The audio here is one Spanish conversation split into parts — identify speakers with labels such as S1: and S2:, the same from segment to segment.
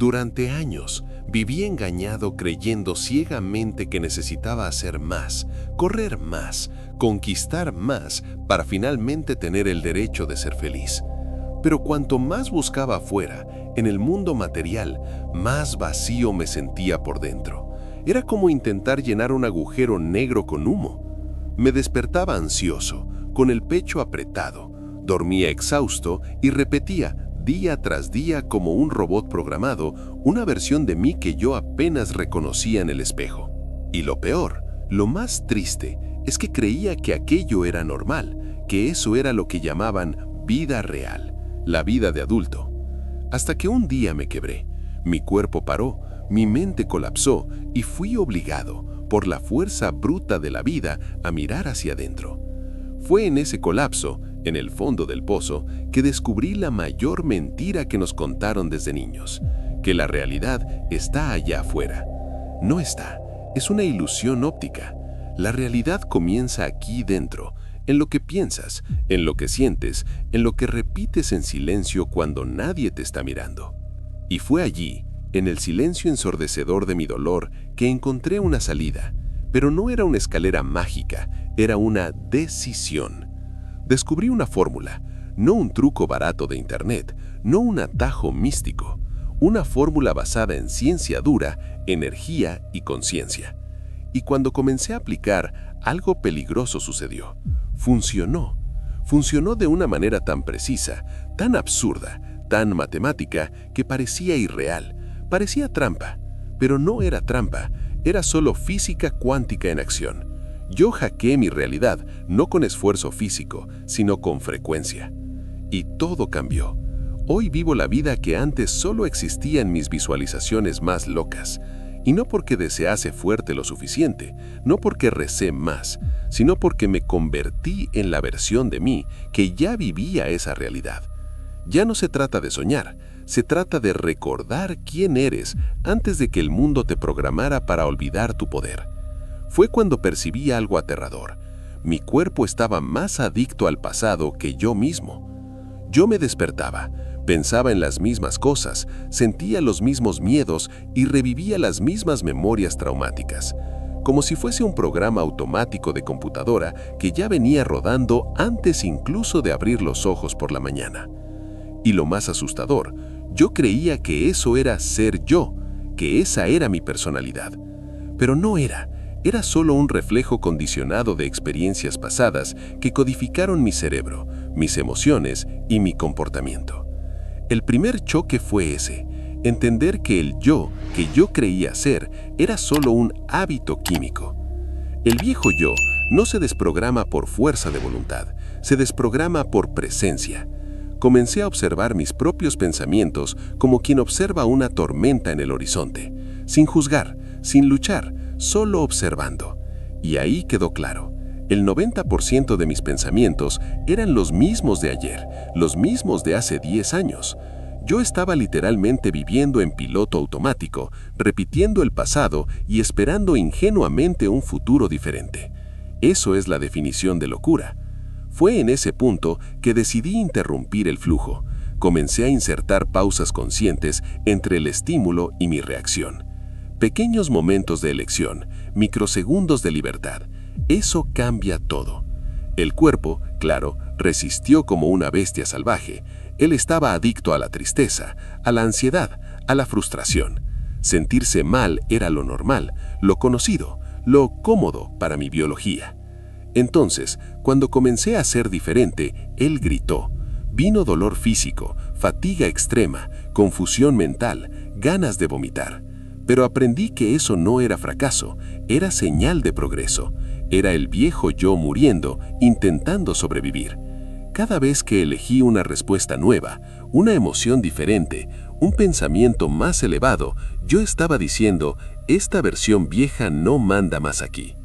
S1: Durante años, viví engañado creyendo ciegamente que necesitaba hacer más, correr más, conquistar más para finalmente tener el derecho de ser feliz. Pero cuanto más buscaba afuera, en el mundo material, más vacío me sentía por dentro. Era como intentar llenar un agujero negro con humo. Me despertaba ansioso, con el pecho apretado, dormía exhausto y repetía, día tras día como un robot programado, una versión de mí que yo apenas reconocía en el espejo. Y lo peor, lo más triste, es que creía que aquello era normal, que eso era lo que llamaban vida real, la vida de adulto. Hasta que un día me quebré, mi cuerpo paró, mi mente colapsó y fui obligado, por la fuerza bruta de la vida, a mirar hacia adentro. Fue en ese colapso, en el fondo del pozo, que descubrí la mayor mentira que nos contaron desde niños, que la realidad está allá afuera. No está, es una ilusión óptica. La realidad comienza aquí dentro, en lo que piensas, en lo que sientes, en lo que repites en silencio cuando nadie te está mirando. Y fue allí, en el silencio ensordecedor de mi dolor, que encontré una salida, pero no era una escalera mágica, era una decisión. Descubrí una fórmula, no un truco barato de internet, no un atajo místico, una fórmula basada en ciencia dura, energía y conciencia. Y cuando comencé a aplicar, algo peligroso sucedió. Funcionó. Funcionó de una manera tan precisa, tan absurda, tan matemática, que parecía irreal, parecía trampa. Pero no era trampa, era solo física cuántica en acción. Yo hackeé mi realidad, no con esfuerzo físico, sino con frecuencia. Y todo cambió. Hoy vivo la vida que antes solo existía en mis visualizaciones más locas. Y no porque desease fuerte lo suficiente, no porque recé más, sino porque me convertí en la versión de mí que ya vivía esa realidad. Ya no se trata de soñar, se trata de recordar quién eres antes de que el mundo te programara para olvidar tu poder. Fue cuando percibí algo aterrador. Mi cuerpo estaba más adicto al pasado que yo mismo. Yo me despertaba, pensaba en las mismas cosas, sentía los mismos miedos y revivía las mismas memorias traumáticas, como si fuese un programa automático de computadora que ya venía rodando antes incluso de abrir los ojos por la mañana. Y lo más asustador, yo creía que eso era ser yo, que esa era mi personalidad. Pero no era. Era solo un reflejo condicionado de experiencias pasadas que codificaron mi cerebro, mis emociones y mi comportamiento. El primer choque fue ese, entender que el yo que yo creía ser era solo un hábito químico. El viejo yo no se desprograma por fuerza de voluntad, se desprograma por presencia. Comencé a observar mis propios pensamientos como quien observa una tormenta en el horizonte, sin juzgar, sin luchar, solo observando. Y ahí quedó claro. El 90% de mis pensamientos eran los mismos de ayer, los mismos de hace 10 años. Yo estaba literalmente viviendo en piloto automático, repitiendo el pasado y esperando ingenuamente un futuro diferente. Eso es la definición de locura. Fue en ese punto que decidí interrumpir el flujo. Comencé a insertar pausas conscientes entre el estímulo y mi reacción. Pequeños momentos de elección, microsegundos de libertad. Eso cambia todo. El cuerpo, claro, resistió como una bestia salvaje. Él estaba adicto a la tristeza, a la ansiedad, a la frustración. Sentirse mal era lo normal, lo conocido, lo cómodo para mi biología. Entonces, cuando comencé a ser diferente, él gritó. Vino dolor físico, fatiga extrema, confusión mental, ganas de vomitar. Pero aprendí que eso no era fracaso, era señal de progreso. Era el viejo yo muriendo, intentando sobrevivir. Cada vez que elegí una respuesta nueva, una emoción diferente, un pensamiento más elevado, yo estaba diciendo, esta versión vieja no manda más aquí.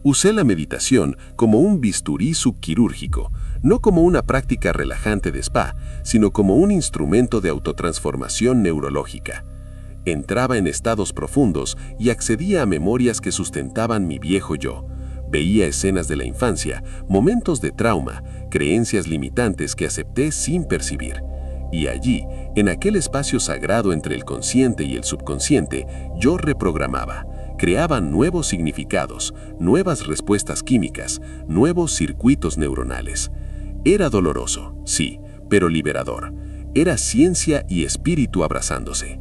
S1: Usé la meditación como un bisturí subquirúrgico, no como una práctica relajante de spa, sino como un instrumento de autotransformación neurológica. Entraba en estados profundos y accedía a memorias que sustentaban mi viejo yo. Veía escenas de la infancia, momentos de trauma, creencias limitantes que acepté sin percibir. Y allí, En aquel espacio sagrado entre el consciente y el subconsciente, yo reprogramaba, creaba nuevos significados, nuevas respuestas químicas, nuevos circuitos neuronales. Era doloroso, sí, pero liberador. Era ciencia y espíritu abrazándose.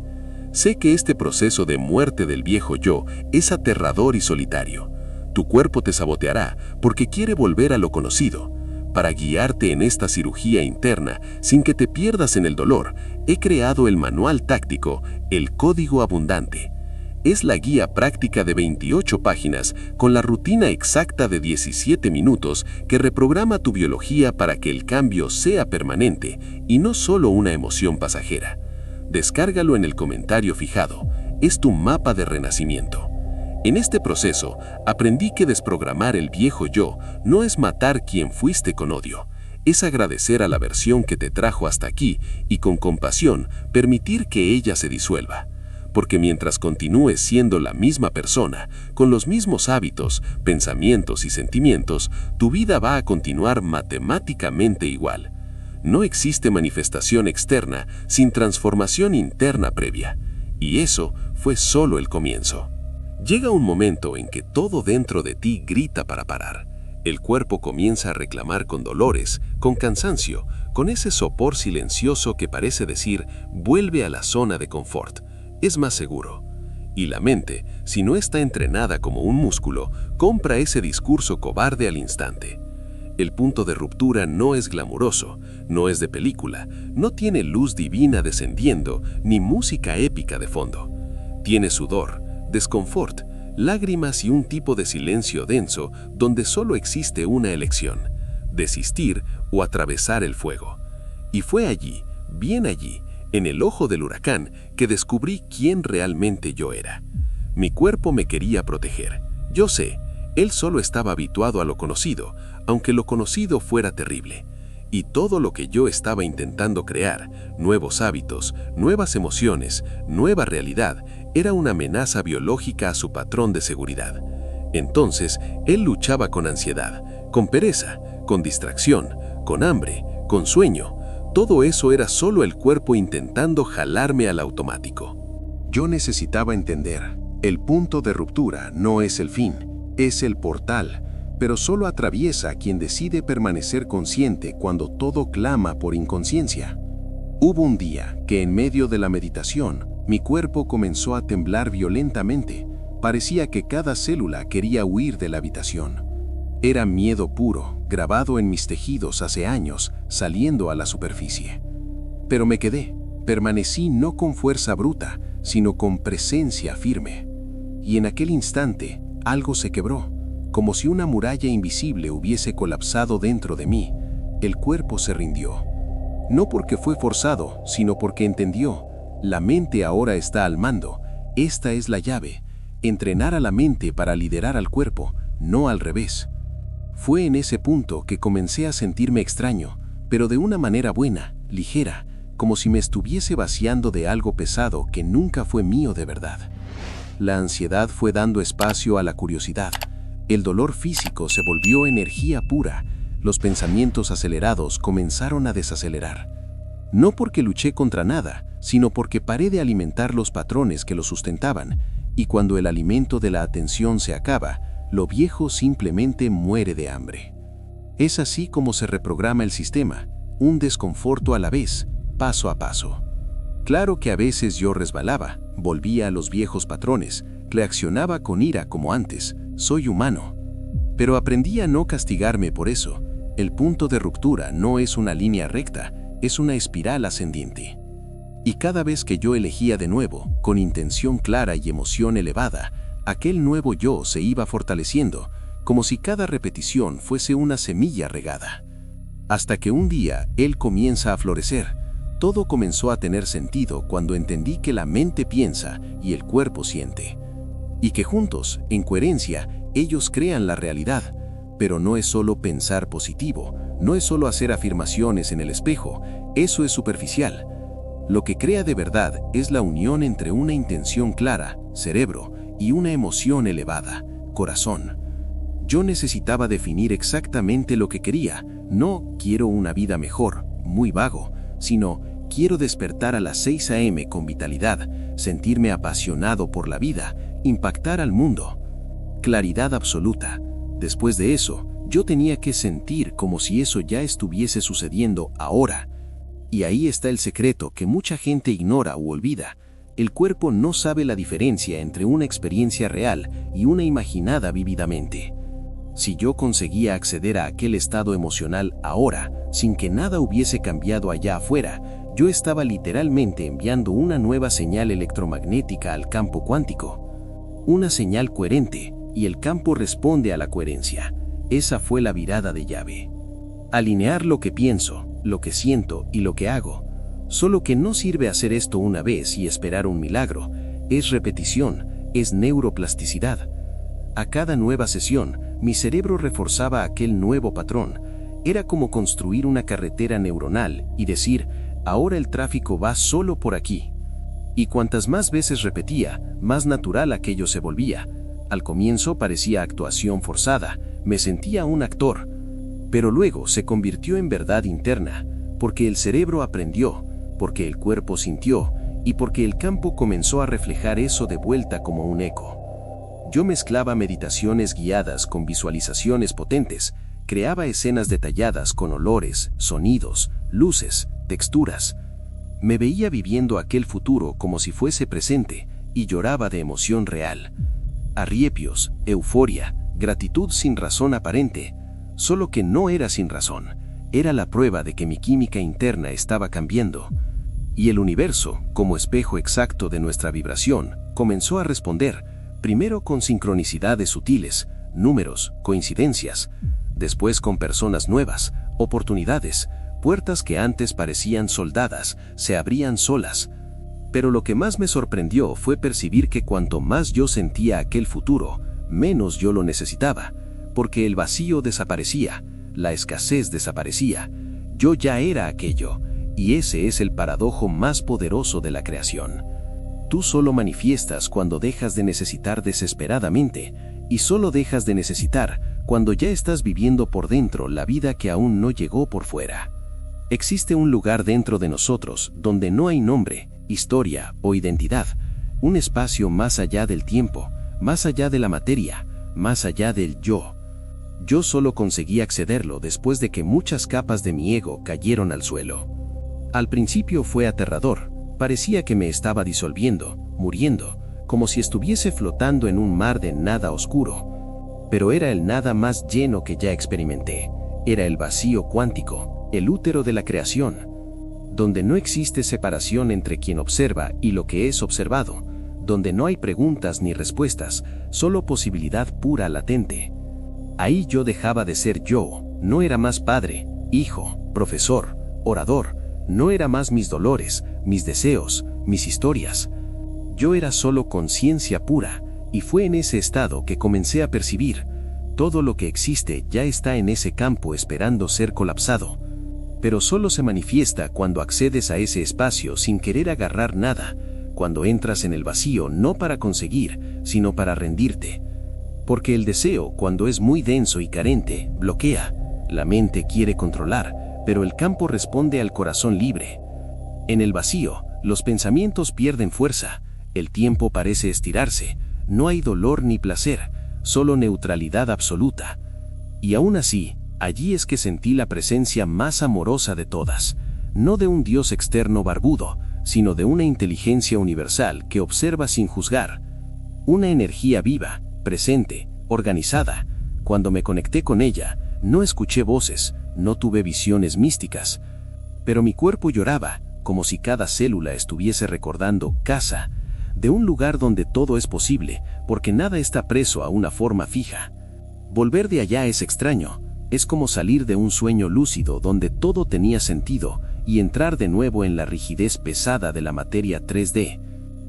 S1: Sé que este proceso de muerte del viejo yo es aterrador y solitario. Tu cuerpo te saboteará porque quiere volver a lo conocido. Para guiarte en esta cirugía interna sin que te pierdas en el dolor, he creado el manual táctico, el Código Abundante. Es la guía práctica de 28 páginas con la rutina exacta de 17 minutos que reprograma tu biología para que el cambio sea permanente y no solo una emoción pasajera. Descárgalo en el comentario fijado. Es tu mapa de renacimiento. En este proceso, aprendí que desprogramar el viejo yo no es matar quien fuiste con odio, es agradecer a la versión que te trajo hasta aquí y con compasión permitir que ella se disuelva. Porque mientras continúes siendo la misma persona, con los mismos hábitos, pensamientos y sentimientos, tu vida va a continuar matemáticamente igual. No existe manifestación externa sin transformación interna previa, y eso fue solo el comienzo. Llega un momento en que todo dentro de ti grita para parar. El cuerpo comienza a reclamar con dolores, con cansancio, con ese sopor silencioso que parece decir, vuelve a la zona de confort, es más seguro. Y la mente, si no está entrenada como un músculo, compra ese discurso cobarde al instante. El punto de ruptura no es glamuroso, no es de película, no tiene luz divina descendiendo, ni música épica de fondo. Tiene sudor, desconfort, lágrimas y un tipo de silencio denso donde solo existe una elección, desistir o atravesar el fuego. Y fue allí, bien allí, en el ojo del huracán, que descubrí quién realmente yo era. Mi cuerpo me quería proteger. Yo sé, él solo estaba habituado a lo conocido, aunque lo conocido fuera terrible. Y todo lo que yo estaba intentando crear, nuevos hábitos, nuevas emociones, nueva realidad, era una amenaza biológica a su patrón de seguridad. Entonces, él luchaba con ansiedad, con pereza, con distracción, con hambre, con sueño. Todo eso era solo el cuerpo intentando jalarme al automático. Yo necesitaba entender, el punto de ruptura no es el fin, es el portal, pero solo atraviesa a quien decide permanecer consciente cuando todo clama por inconsciencia. Hubo un día que en medio de la meditación, mi cuerpo comenzó a temblar violentamente. Parecía que cada célula quería huir de la habitación. Era miedo puro, grabado en mis tejidos hace años, saliendo a la superficie. Pero me quedé, permanecí no con fuerza bruta, sino con presencia firme. Y en aquel instante, algo se quebró, como si una muralla invisible hubiese colapsado dentro de mí. El cuerpo se rindió. No porque fue forzado, sino porque entendió. La mente ahora está al mando. Esta es la llave. Entrenar a la mente para liderar al cuerpo, no al revés. Fue en ese punto que comencé a sentirme extraño, pero de una manera buena, ligera, como si me estuviese vaciando de algo pesado que nunca fue mío de verdad. La ansiedad fue dando espacio a la curiosidad. El dolor físico se volvió energía pura. Los pensamientos acelerados comenzaron a desacelerar. No porque luché contra nada, sino porque paré de alimentar los patrones que lo sustentaban, y cuando el alimento de la atención se acaba, lo viejo simplemente muere de hambre. Es así como se reprograma el sistema, un desconforto a la vez, paso a paso. Claro que a veces yo resbalaba, volvía a los viejos patrones, reaccionaba con ira como antes, soy humano. Pero aprendí a no castigarme por eso. El punto de ruptura no es una línea recta, es una espiral ascendiente. Y cada vez que yo elegía de nuevo, con intención clara y emoción elevada, aquel nuevo yo se iba fortaleciendo, como si cada repetición fuese una semilla regada. Hasta que un día él comienza a florecer. Todo comenzó a tener sentido cuando entendí que la mente piensa y el cuerpo siente. Y que juntos, en coherencia, ellos crean la realidad. Pero no es solo pensar positivo, no es solo hacer afirmaciones en el espejo, eso es superficial. Lo que crea de verdad es la unión entre una intención clara, cerebro, y una emoción elevada, corazón. Yo necesitaba definir exactamente lo que quería, no quiero una vida mejor, muy vago, sino
S2: Quiero despertar a las 6 a.m. con vitalidad, sentirme apasionado por la vida, impactar al mundo. Claridad absoluta. Después de eso, yo tenía que sentir como si eso ya estuviese sucediendo ahora. Y ahí está el secreto que mucha gente ignora u olvida. El cuerpo no sabe la diferencia entre una experiencia real y una imaginada vívidamente. Si yo conseguía acceder a aquel estado emocional ahora, sin que nada hubiese cambiado allá afuera, yo estaba literalmente enviando una nueva señal electromagnética al campo cuántico. Una señal coherente, y el campo responde a la coherencia. Esa fue la virada de llave. Alinear lo que pienso, lo que siento y lo que hago. Solo que no sirve hacer esto una vez y esperar un milagro. Es repetición, es neuroplasticidad. A cada nueva sesión, mi cerebro reforzaba aquel nuevo patrón. Era como construir una carretera neuronal y decir, ahora el tráfico va solo por aquí. Y cuantas más veces repetía, más natural aquello se volvía. Al comienzo parecía actuación forzada, me sentía un actor. Pero luego se convirtió en verdad interna, porque el cerebro aprendió, porque el cuerpo sintió, y porque el campo comenzó a reflejar eso de vuelta como un eco. Yo mezclaba meditaciones guiadas con visualizaciones potentes, creaba escenas detalladas con olores, sonidos, luces, texturas. Me veía viviendo aquel futuro como si fuese presente, y lloraba de emoción real. Arriepios, euforia, gratitud sin razón aparente, solo que no era sin razón, era la prueba de que mi química interna estaba cambiando. Y el universo, como espejo exacto de nuestra vibración, comenzó a responder, primero con sincronicidades sutiles, números, coincidencias, después con personas nuevas, oportunidades, puertas que antes parecían soldadas, se abrían solas. Pero lo que más me sorprendió fue percibir que cuanto más yo sentía aquel futuro, menos yo lo necesitaba, porque el vacío desaparecía, la escasez desaparecía, yo ya era aquello, y ese es el paradojo más poderoso de la creación. Tú solo manifiestas cuando dejas de necesitar desesperadamente, y solo dejas de necesitar cuando ya estás viviendo por dentro la vida que aún no llegó por fuera. Existe un lugar dentro de nosotros donde no hay nombre, historia o identidad, un espacio más allá del tiempo, más allá de la materia, más allá del yo. Yo solo conseguí accederlo después de que muchas capas de mi ego cayeron al suelo. Al principio fue aterrador, parecía que me estaba disolviendo, muriendo, como si estuviese flotando en un mar de nada oscuro. Pero era el nada más lleno que ya experimenté, era el vacío cuántico, el útero de la creación, donde no existe separación entre quien observa y lo que es observado, donde no hay preguntas ni respuestas, solo posibilidad pura latente. Ahí yo dejaba de ser yo, no era más padre, hijo, profesor, orador, no era más mis dolores, mis deseos, mis historias. Yo era solo conciencia pura, y fue en ese estado que comencé a percibir, todo lo que existe ya está en ese campo esperando ser colapsado. Pero solo se manifiesta cuando accedes a ese espacio sin querer agarrar nada, cuando entras en el vacío no para conseguir, sino para rendirte. Porque el deseo, cuando es muy denso y carente, bloquea. La mente quiere controlar, pero el campo responde al corazón libre. En el vacío, los pensamientos pierden fuerza, el tiempo parece estirarse, no hay dolor ni placer, solo neutralidad absoluta. Y aún así, allí es que sentí la presencia más amorosa de todas, no de un Dios externo barbudo, sino de una inteligencia universal que observa sin juzgar. Una energía viva, presente, organizada. Cuando me conecté con ella, no escuché voces, no tuve visiones místicas. Pero mi cuerpo lloraba, como si cada célula estuviese recordando casa, de un lugar donde todo es posible, porque nada está preso a una forma fija. Volver de allá es extraño. Es como salir de un sueño lúcido donde todo tenía sentido y entrar de nuevo en la rigidez pesada de la materia 3D.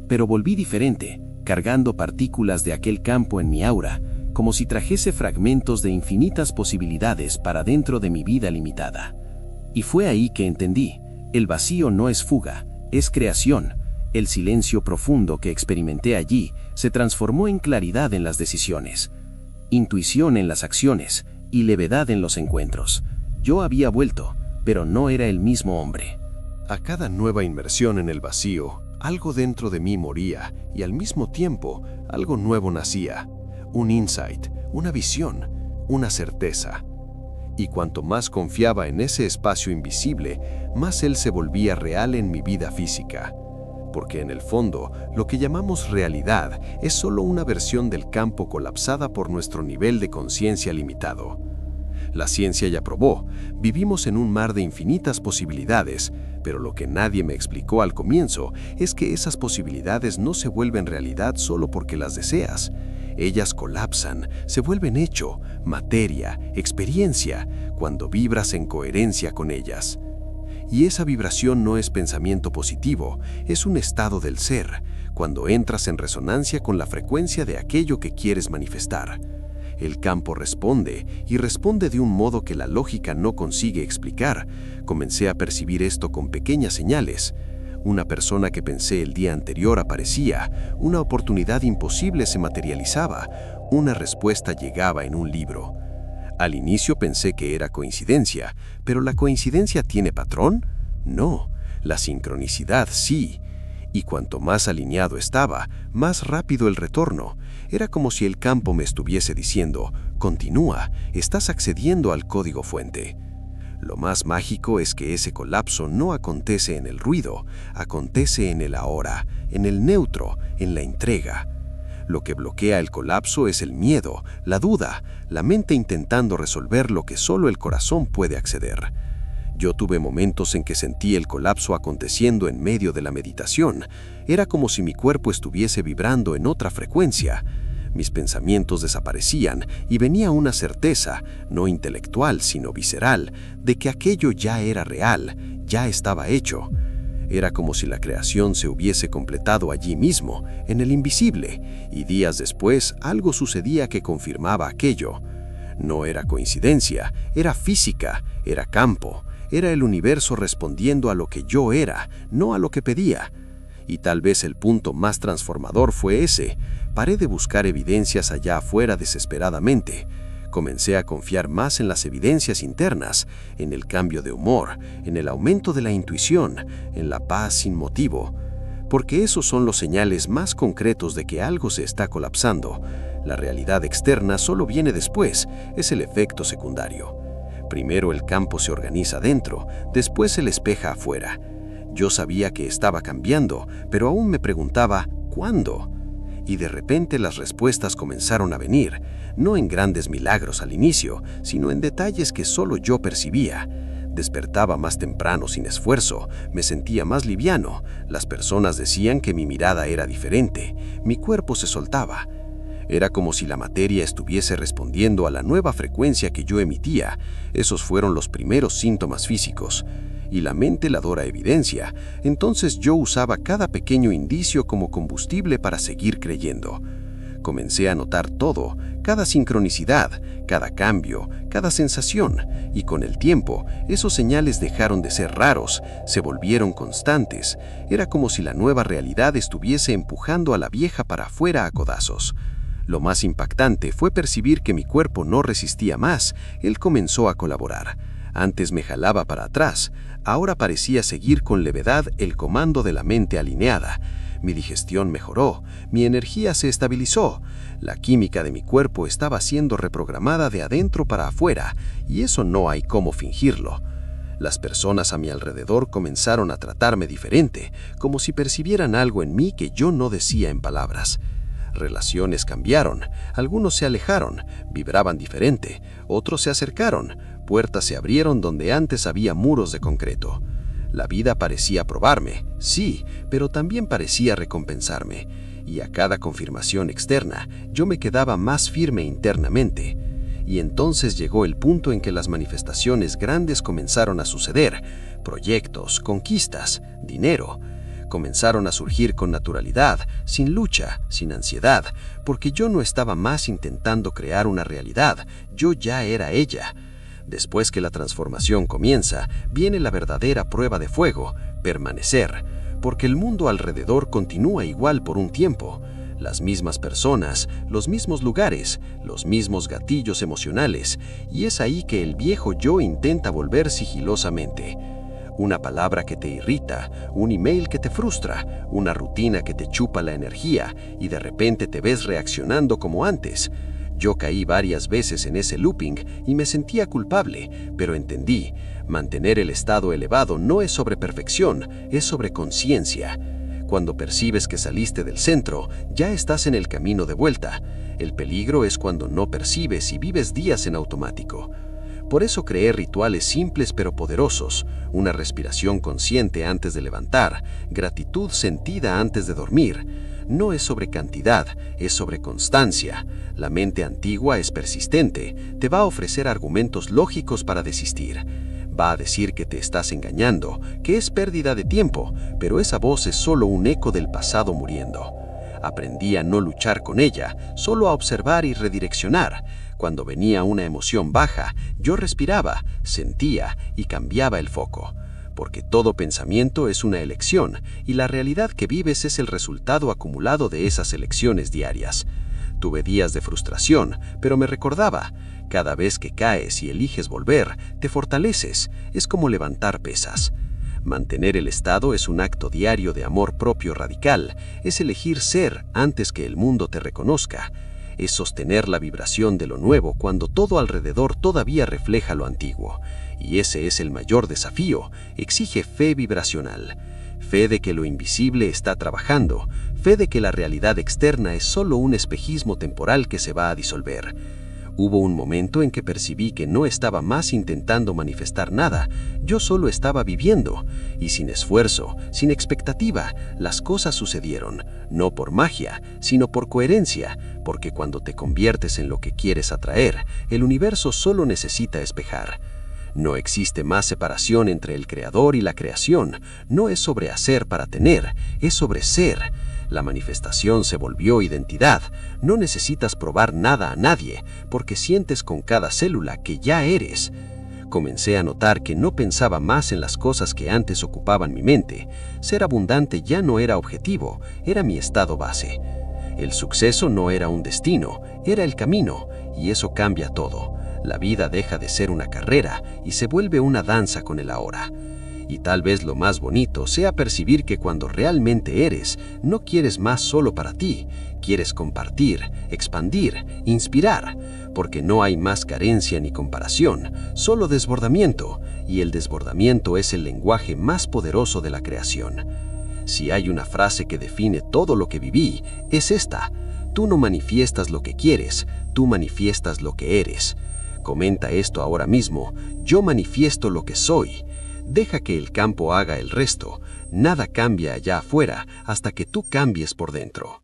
S2: Pero volví diferente, cargando partículas de aquel campo en mi aura, como si trajese fragmentos de infinitas posibilidades para dentro de mi vida limitada. Y fue ahí que entendí, el vacío no es fuga, es creación. El silencio profundo que experimenté allí se transformó en claridad en las decisiones, intuición en las acciones, y levedad en los encuentros. Yo había vuelto, pero no era el mismo hombre.
S1: A cada nueva inmersión en el vacío, algo dentro de mí moría y al mismo tiempo algo nuevo nacía. Un insight, una visión, una certeza. Y cuanto más confiaba en ese espacio invisible, más él se volvía real en mi vida física. Porque en el fondo, lo que llamamos realidad es solo una versión del campo colapsada por nuestro nivel de conciencia limitado. La ciencia ya probó, vivimos en un mar de infinitas posibilidades, pero lo que nadie me explicó al comienzo es que esas posibilidades no se vuelven realidad solo porque las deseas. Ellas colapsan, se vuelven hecho, materia, experiencia, cuando vibras en coherencia con ellas. Y esa vibración no es pensamiento positivo, es un estado del ser, cuando entras en resonancia con la frecuencia de aquello que quieres manifestar. El campo responde, y responde de un modo que la lógica no consigue explicar. Comencé a percibir esto con pequeñas señales. Una persona que pensé el día anterior aparecía, una oportunidad imposible se materializaba, una respuesta llegaba en un libro. Al inicio pensé que era coincidencia, pero ¿la coincidencia tiene patrón? No, la sincronicidad sí. Y cuanto más alineado estaba, más rápido el retorno. Era como si el campo me estuviese diciendo, continúa, estás accediendo al código fuente. Lo más mágico es que ese colapso no acontece en el ruido, acontece en el ahora, en el neutro, en la entrega. Lo que bloquea el colapso es el miedo, la duda, la mente intentando resolver lo que solo el corazón puede acceder. Yo tuve momentos en que sentí el colapso aconteciendo en medio de la meditación. Era como si mi cuerpo estuviese vibrando en otra frecuencia. Mis pensamientos desaparecían y venía una certeza, no intelectual sino visceral, de que aquello ya era real, ya estaba hecho. Era como si la creación se hubiese completado allí mismo, en el invisible, y días después algo sucedía que confirmaba aquello. No era coincidencia, era física, era campo. Era el universo respondiendo a lo que yo era, no a lo que pedía. Y tal vez el punto más transformador fue ese. Paré de buscar evidencias allá afuera desesperadamente. Comencé a confiar más en las evidencias internas, en el cambio de humor, en el aumento de la intuición, en la paz sin motivo. Porque esos son los señales más concretos de que algo se está colapsando. La realidad externa solo viene después, es el efecto secundario. Primero el campo se organiza dentro, después se le espeja afuera. Yo sabía que estaba cambiando, pero aún me preguntaba, ¿cuándo? Y de repente las respuestas comenzaron a venir, no en grandes milagros al inicio, sino en detalles que solo yo percibía. Despertaba más temprano sin esfuerzo, me sentía más liviano, las personas decían que mi mirada era diferente, mi cuerpo se soltaba. Era como si la materia estuviese respondiendo a la nueva frecuencia que yo emitía. Esos fueron los primeros síntomas físicos. Y la mente la dora evidencia. Entonces yo usaba cada pequeño indicio como combustible para seguir creyendo. Comencé a notar todo, cada sincronicidad, cada cambio, cada sensación, y con el tiempo, esos señales dejaron de ser raros, se volvieron constantes. Era como si la nueva realidad estuviese empujando a la vieja para afuera a codazos. Lo más impactante fue percibir que mi cuerpo no resistía más, él comenzó a colaborar. Antes me jalaba para atrás, ahora parecía seguir con levedad el comando de la mente alineada. Mi digestión mejoró, mi energía se estabilizó, la química de mi cuerpo estaba siendo reprogramada de adentro para afuera, y eso no hay cómo fingirlo. Las personas a mi alrededor comenzaron a tratarme diferente, como si percibieran algo en mí que yo no decía en palabras. Relaciones cambiaron, algunos se alejaron, vibraban diferente, otros se acercaron, puertas se abrieron donde antes había muros de concreto. La vida parecía probarme, sí, pero también parecía recompensarme, y a cada confirmación externa yo me quedaba más firme internamente. Y entonces llegó el punto en que las manifestaciones grandes comenzaron a suceder, proyectos, conquistas, dinero. Comenzaron a surgir con naturalidad, sin lucha, sin ansiedad, porque yo no estaba más intentando crear una realidad, yo ya era ella. Después que la transformación comienza, viene la verdadera prueba de fuego, permanecer, porque el mundo alrededor continúa igual por un tiempo. Las mismas personas, los mismos lugares, los mismos gatillos emocionales, y es ahí que el viejo yo intenta volver sigilosamente.
S2: una palabra que te irrita, un email que te frustra, una rutina que te chupa la energía y de repente te ves reaccionando como antes. Yo caí varias veces en ese looping y me sentía culpable, pero entendí, mantener el estado elevado no es sobre perfección, es sobre conciencia. Cuando percibes que saliste del centro, ya estás en el camino de vuelta. El peligro es cuando no percibes y vives días en automático. Por eso creé rituales simples pero poderosos, una respiración consciente antes de levantar, gratitud sentida antes de dormir. No es sobre cantidad, es sobre constancia. La mente antigua es persistente, te va a ofrecer argumentos lógicos para desistir. Va a decir que te estás engañando, que es pérdida de tiempo, pero esa voz es solo un eco del pasado muriendo. Aprendí a no luchar con ella, solo a observar y redireccionar. Cuando venía una emoción baja, yo respiraba, sentía y cambiaba el foco. Porque todo pensamiento es una elección y la realidad que vives es el resultado acumulado de esas elecciones diarias. Tuve días de frustración, pero me recordaba, cada vez que caes y eliges volver, te fortaleces, es como levantar pesas. Mantener el estado es un acto diario de amor propio radical, es elegir ser antes que el mundo te reconozca. Es sostener la vibración de lo nuevo cuando todo alrededor todavía refleja lo antiguo. Y ese es el mayor desafío, exige fe vibracional. Fe de que lo invisible está trabajando, fe de que la realidad externa es solo un espejismo temporal que se va a disolver. Hubo un momento en que percibí que no estaba más intentando manifestar nada, yo solo estaba viviendo, y sin esfuerzo, sin expectativa, las cosas sucedieron, no por magia, sino por coherencia, porque cuando te conviertes en lo que quieres atraer, el universo solo necesita espejar. No existe más separación entre el creador y la creación, no es sobre hacer para tener, es sobre ser. La manifestación se volvió identidad, no necesitas probar nada a nadie, porque sientes con cada célula que ya eres. Comencé a notar que no pensaba más en las cosas que antes ocupaban mi mente. Ser abundante ya no era objetivo, era mi estado base. El suceso no era un destino, era el camino, y eso cambia todo. La vida deja de ser una carrera y se vuelve una danza con el ahora. Y tal vez lo más bonito sea percibir que cuando realmente eres, no quieres más solo para ti, quieres compartir, expandir, inspirar, porque no hay más carencia ni comparación, solo desbordamiento, y el desbordamiento es el lenguaje más poderoso de la creación. Si hay una frase que define todo lo que viví, es esta: tú no manifiestas lo que quieres, tú manifiestas lo que eres. Comenta esto ahora mismo: yo manifiesto lo que soy. Deja que el campo haga el resto. Nada cambia allá afuera hasta que tú cambies por dentro.